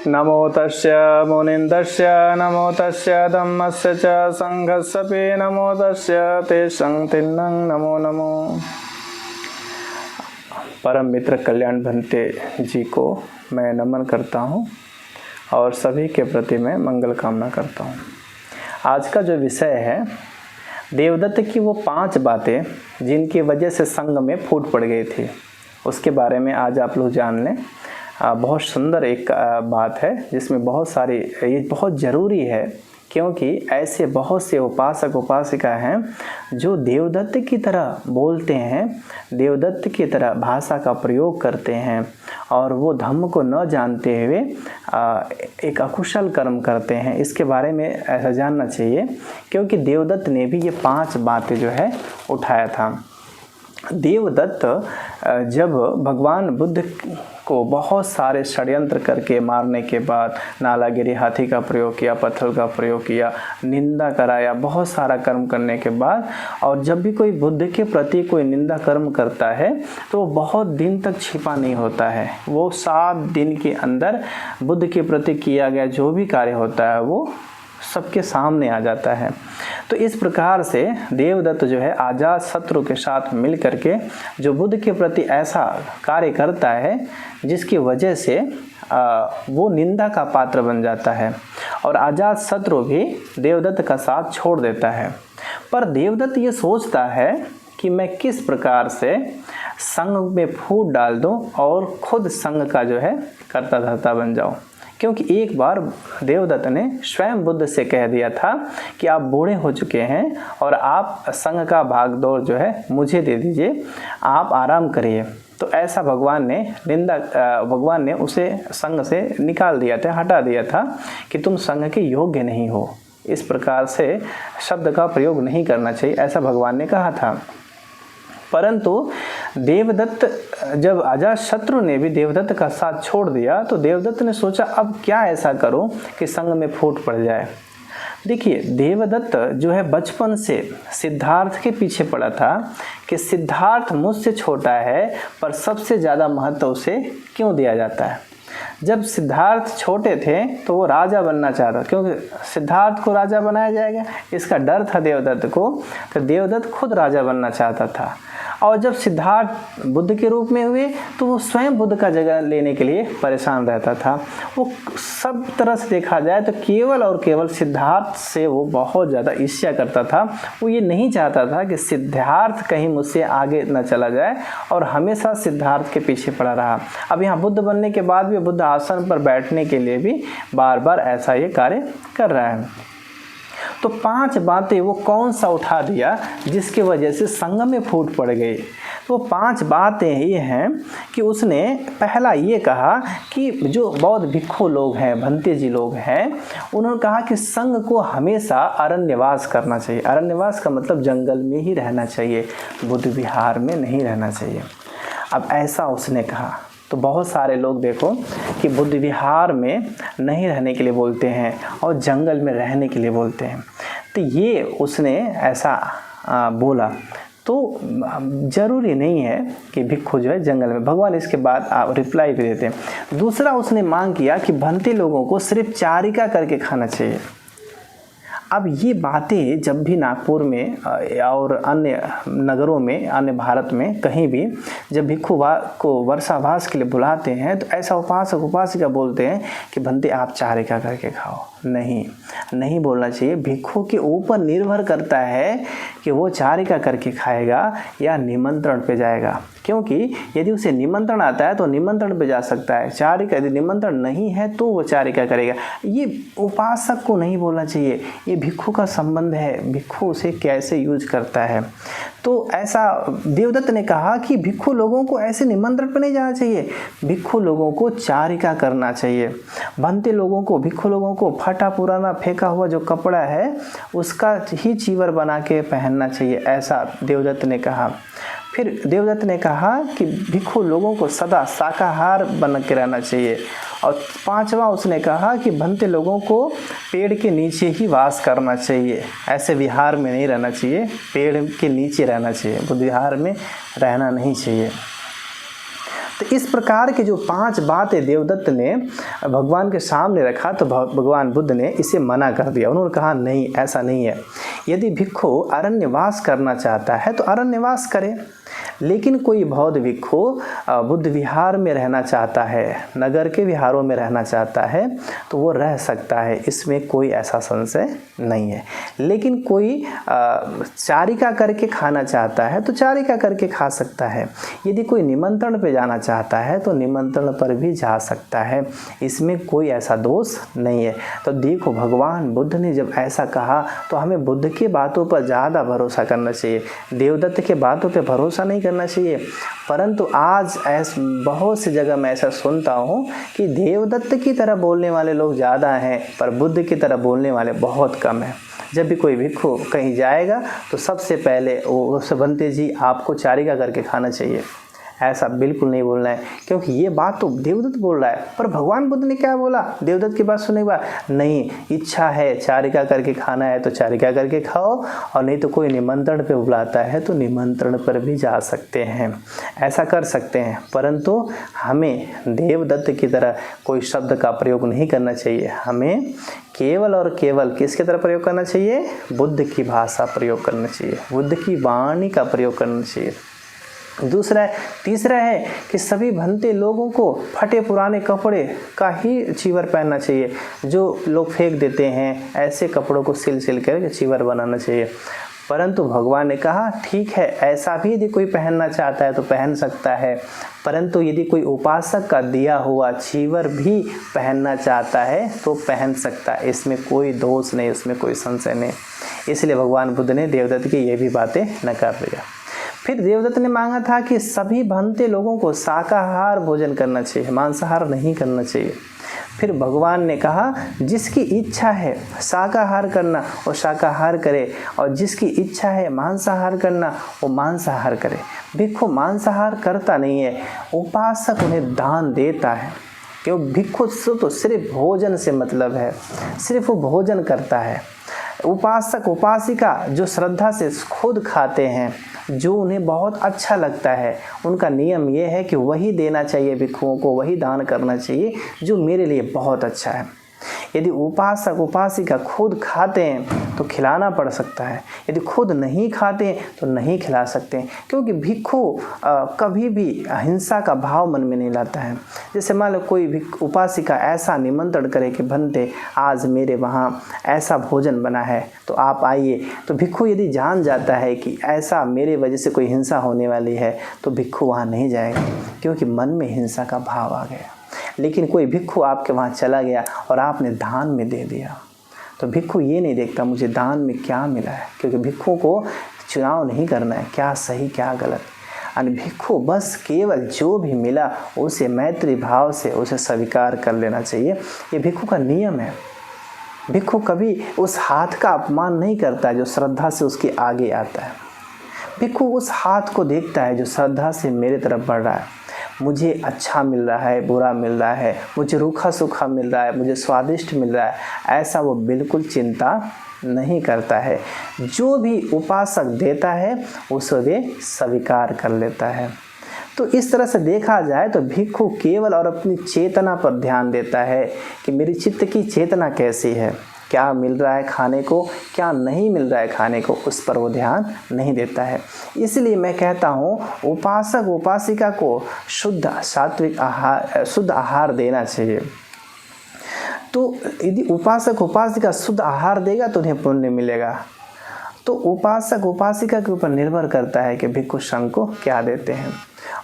नमो तस्य मुनिन्दस्य नमो तस्य धम्मस्य च संघस्सपि नमो तस्य तेषां तिन्नं नमो नमो। परम मित्र कल्याण भंते जी को मैं नमन करता हूँ और सभी के प्रति मैं मंगल कामना करता हूँ। आज का जो विषय है देवदत्त की वो 5 बातें जिनकी वजह से संघ में फूट पड़ गई थी, उसके बारे में आज आप लोग जान लें। बहुत सुंदर एक बात है जिसमें बहुत सारी, ये बहुत ज़रूरी है क्योंकि ऐसे बहुत से उपासक उपासिका हैं जो देवदत्त की तरह बोलते हैं, देवदत्त की तरह भाषा का प्रयोग करते हैं और वो धम्म को न जानते हुए एक अकुशल कर्म करते हैं। इसके बारे में ऐसा जानना चाहिए क्योंकि देवदत्त ने भी ये 5 बातें जो है उठाया था। देवदत्त जब भगवान बुद्ध को बहुत सारे षड्यंत्र करके मारने के बाद नालागिरी हाथी का प्रयोग किया, पत्थर का प्रयोग किया, निंदा कराया, बहुत सारा कर्म करने के बाद, और जब भी कोई बुद्ध के प्रति कोई निंदा कर्म करता है तो वो बहुत दिन तक छिपा नहीं होता है। वो 7 दिन के अंदर बुद्ध के प्रति किया गया जो भी कार्य होता है वो सबके सामने आ जाता है। तो इस प्रकार से देवदत्त जो है अजात शत्रु के साथ मिल करके जो बुद्ध के प्रति ऐसा कार्य करता है जिसकी वजह से वो निंदा का पात्र बन जाता है और अजात शत्रु भी देवदत्त का साथ छोड़ देता है। पर देवदत्त ये सोचता है कि मैं किस प्रकार से संघ में फूट डाल दूं और खुद संघ का जो है कर्ता धर्ता बन जाऊं। क्योंकि एक बार देवदत्त ने स्वयं बुद्ध से कह दिया था कि आप बूढ़े हो चुके हैं और आप संघ का भागदौड़ जो है मुझे दे दीजिए, आप आराम करिए। तो ऐसा भगवान ने उसे संघ से निकाल दिया था, हटा दिया था कि तुम संघ के योग्य नहीं हो। इस प्रकार से शब्द का प्रयोग नहीं करना चाहिए, ऐसा भगवान ने कहा था। परंतु देवदत्त जब अजातशत्रु ने भी देवदत्त का साथ छोड़ दिया तो देवदत्त ने सोचा अब क्या ऐसा करूं कि संघ में फूट पड़ जाए। देखिए देवदत्त जो है बचपन से सिद्धार्थ के पीछे पड़ा था कि सिद्धार्थ मुझसे छोटा है पर सबसे ज़्यादा महत्व उसे क्यों दिया जाता है। जब सिद्धार्थ छोटे थे तो वो राजा बनना चाहता क्योंकि सिद्धार्थ को राजा बनाया जाएगा, इसका डर था देवदत्त को। तो देवदत्त खुद राजा बनना चाहता था और जब सिद्धार्थ बुद्ध के रूप में हुए तो वो स्वयं बुद्ध का जगह लेने के लिए परेशान रहता था। वो सब तरह से देखा जाए तो केवल और केवल सिद्धार्थ से वो बहुत ज़्यादा ईर्ष्या करता था। वो ये नहीं चाहता था कि सिद्धार्थ कहीं मुझसे आगे न चला जाए और हमेशा सिद्धार्थ के पीछे पड़ा रहा। अब यहाँ बुद्ध बनने के बाद भी बुद्ध आसन पर बैठने के लिए भी बार बार ऐसा ये कार्य कर रहा है। तो 5 बातें वो कौन सा उठा दिया जिसकी वजह से संघ में फूट पड़ गई। तो 5 बातें ये हैं कि उसने पहला ये कहा कि जो बौद्ध भिक्षु लोग हैं, भंते जी लोग हैं, उन्होंने कहा कि संघ को हमेशा अरण्यवास करना चाहिए। अरण्यवास का मतलब जंगल में ही रहना चाहिए, बुद्ध विहार में नहीं रहना चाहिए। अब ऐसा उसने कहा तो बहुत सारे लोग देखो कि बुद्ध विहार में नहीं रहने के लिए बोलते हैं और जंगल में रहने के लिए बोलते हैं। तो ये उसने ऐसा बोला तो ज़रूरी नहीं है कि भिक्षु जो है जंगल में। भगवान इसके बाद आप रिप्लाई भी देते हैं। दूसरा उसने मांग किया कि भंते लोगों को सिर्फ चारिका करके खाना चाहिए। अब ये बातें जब भी नागपुर में और अन्य नगरों में, अन्य भारत में कहीं भी जब भिक्षु को वर्षावास के लिए बुलाते हैं तो ऐसा उपासक उपासिका बोलते हैं कि भंते आप चारिका करके खाओ। नहीं बोलना चाहिए। भिक्षु के ऊपर निर्भर करता है कि वो चारिका करके खाएगा या निमंत्रण पे जाएगा। क्योंकि यदि उसे निमंत्रण आता है तो निमंत्रण पे जा सकता है, चारिका यदि निमंत्रण नहीं है तो वो चारिका करेगा। ये उपासक को नहीं बोलना चाहिए, ये भिक्षु का संबंध है, भिक्षु उसे कैसे यूज करता है। तो ऐसा देवदत्त ने कहा कि भिक्षु लोगों को ऐसे निमंत्रण पर नहीं जाना चाहिए, भिक्षु लोगों को चारिका करना चाहिए। भंते लोगों को, भिक्षु लोगों को फटा पुराना फेंका हुआ जो कपड़ा है उसका ही चीवर बना के पहनना चाहिए, ऐसा देवदत्त ने कहा। फिर देवदत्त ने कहा कि भिक्षु लोगों को सदा शाकाहार बन के रहना चाहिए। और 5वां उसने कहा कि भंते लोगों को पेड़ के नीचे ही वास करना चाहिए, ऐसे विहार में नहीं रहना चाहिए, पेड़ के नीचे रहना चाहिए, बुद्ध विहार में रहना नहीं चाहिए। तो इस प्रकार के जो 5 बातें देवदत्त ने भगवान के सामने रखा तो भगवान बुद्ध ने इसे मना कर दिया। उन्होंने कहा नहीं, ऐसा नहीं है। यदि भिक्षु अरण्यवास करना चाहता है तो अरण्यवास करे, लेकिन कोई बौद्ध भिक्षु बुद्ध विहार में रहना चाहता है, नगर के विहारों में रहना चाहता है तो वो रह सकता है, इसमें कोई ऐसा संशय नहीं है। लेकिन कोई चारिका करके खाना चाहता है तो चारिका करके खा सकता है। यदि कोई निमंत्रण पे जाना चाहता है तो निमंत्रण पर भी जा सकता है, इसमें कोई ऐसा दोष नहीं है। तो देखो, भगवान बुद्ध ने जब ऐसा कहा तो हमें बुद्ध की बातों पर ज़्यादा भरोसा करना चाहिए, देवदत्त के बातों पर भरोसा नहीं करना चाहिए। परंतु आज बहुत सी जगह मैं ऐसा सुनता हूँ कि देवदत्त की तरह बोलने वाले लोग ज़्यादा हैं पर बुद्ध की तरह बोलने वाले बहुत कम हैं। जब भी कोई भिक्षु कहीं जाएगा तो सबसे पहले वो बनते जी आपको चारिका करके खाना चाहिए, ऐसा बिल्कुल नहीं बोलना है, क्योंकि ये बात तो देवदत्त बोल रहा है। पर भगवान बुद्ध ने क्या बोला देवदत्त की बात सुनने के बाद? नहीं, इच्छा है चारिका करके खाना है तो चारिका करके खाओ, और नहीं तो कोई निमंत्रण पे बुलाता है तो निमंत्रण पर भी जा सकते हैं, ऐसा कर सकते हैं। परंतु हमें देवदत्त की तरह कोई शब्द का प्रयोग नहीं करना चाहिए। हमें केवल और केवल किसकी तरह प्रयोग करना चाहिए? बुद्ध की भाषा प्रयोग करना चाहिए, बुद्ध की वाणी का प्रयोग करना चाहिए। तीसरा है कि सभी भंते लोगों को फटे पुराने कपड़े का ही चीवर पहनना चाहिए। जो लोग फेंक देते हैं ऐसे कपड़ों को सिल कर चीवर बनाना चाहिए। परंतु भगवान ने कहा ठीक है, ऐसा भी यदि कोई पहनना चाहता है तो पहन सकता है, परंतु यदि कोई उपासक का दिया हुआ चीवर भी पहनना चाहता है तो पहन सकता है, इसमें कोई दोष नहीं, इसमें कोई संशय नहीं। इसलिए भगवान बुद्ध ने देवदत्त की ये भी बातें नकार दिया। फिर देवदत्त ने मांगा था कि सभी भंते लोगों को शाकाहार भोजन करना चाहिए, मांसाहार नहीं करना चाहिए। फिर भगवान ने कहा जिसकी इच्छा है शाकाहार करना वो शाकाहार करे, और जिसकी इच्छा है मांसाहार करना वो मांसाहार करे। भिक्षु मांसाहार करता नहीं है, उपासक उन्हें दान देता है। क्यों? भिक्षु तो सिर्फ भोजन से मतलब है, सिर्फ वो भोजन करता है। उपासक उपासिका जो श्रद्धा से खुद खाते हैं, जो उन्हें बहुत अच्छा लगता है, उनका नियम ये है कि वही देना चाहिए भिक्षुओं को, वही दान करना चाहिए जो मेरे लिए बहुत अच्छा है। यदि उपासक उपासिका खुद खाते हैं तो खिलाना पड़ सकता है, यदि खुद नहीं खाते हैं तो नहीं खिला सकते हैं, क्योंकि भिक्षु कभी भी हिंसा का भाव मन में नहीं लाता है। जैसे मान लो कोई उपासिका ऐसा निमंत्रण करे कि भंते आज मेरे वहाँ ऐसा भोजन बना है तो आप आइए, तो भिक्षु यदि जान जाता है कि ऐसा मेरे वजह से कोई हिंसा होने वाली है तो भिक्षु वहाँ नहीं जाएगा, क्योंकि मन में हिंसा का भाव आ गया। लेकिन कोई भिक्षु आपके वहाँ चला गया और आपने दान में दे दिया, तो भिक्षु ये नहीं देखता मुझे दान में क्या मिला है, क्योंकि भिक्षु को चुनाव नहीं करना है क्या सही क्या गलत। और भिक्षु बस केवल जो भी मिला उसे मैत्री भाव से उसे स्वीकार कर लेना चाहिए, ये भिक्षु का नियम है। भिक्षु कभी उस हाथ का अपमान नहीं करता जो श्रद्धा से उसके आगे आता है। भिक्षु उस हाथ को देखता है जो श्रद्धा से मेरे तरफ बढ़ रहा है, मुझे अच्छा मिल रहा है बुरा मिल रहा है, मुझे रूखा सूखा मिल रहा है मुझे स्वादिष्ट मिल रहा है, ऐसा वो बिल्कुल चिंता नहीं करता है। जो भी उपासक देता है उसे वे स्वीकार कर लेता है। तो इस तरह से देखा जाए तो भिक्षु केवल और अपनी चेतना पर ध्यान देता है कि मेरी चित्त की चेतना कैसी है, क्या मिल रहा है खाने को, क्या नहीं मिल रहा है खाने को, उस पर वो ध्यान नहीं देता है। इसलिए मैं कहता हूँ उपासक उपासिका को शुद्ध सात्विक आहार शुद्ध आहार देना चाहिए। तो यदि उपासक उपासिका शुद्ध आहार देगा तो उन्हें पुण्य मिलेगा। तो उपासक उपासिका के ऊपर निर्भर करता है कि भिक्षु संघ को क्या देते हैं।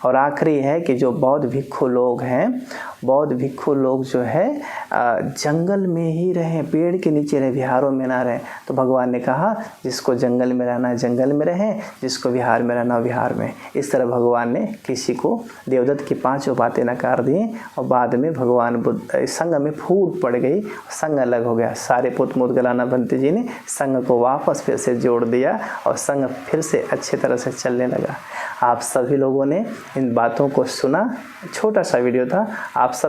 और आखिरी है कि जो बौद्ध भिक्षु लोग हैं, बौद्ध भिक्षु लोग जो है जंगल में ही रहें, पेड़ के नीचे रहें, विहारों में ना रहें। तो भगवान ने कहा जिसको जंगल में रहना है जंगल में रहें, जिसको विहार में रहना विहार में। इस तरह भगवान ने किसी को देवदत्त की 5 बातें नकार दी और बाद में भगवान बुद्ध संघ में फूट पड़ गई, संघ अलग हो गया। सारे पुत मुदगलाना भंते जी ने संघ को वापस फिर से जोड़ दिया और संघ फिर से अच्छी तरह से चलने लगा। आप सभी लोगों ने इन बातों को सुना, छोटा सा वीडियो था, आप सब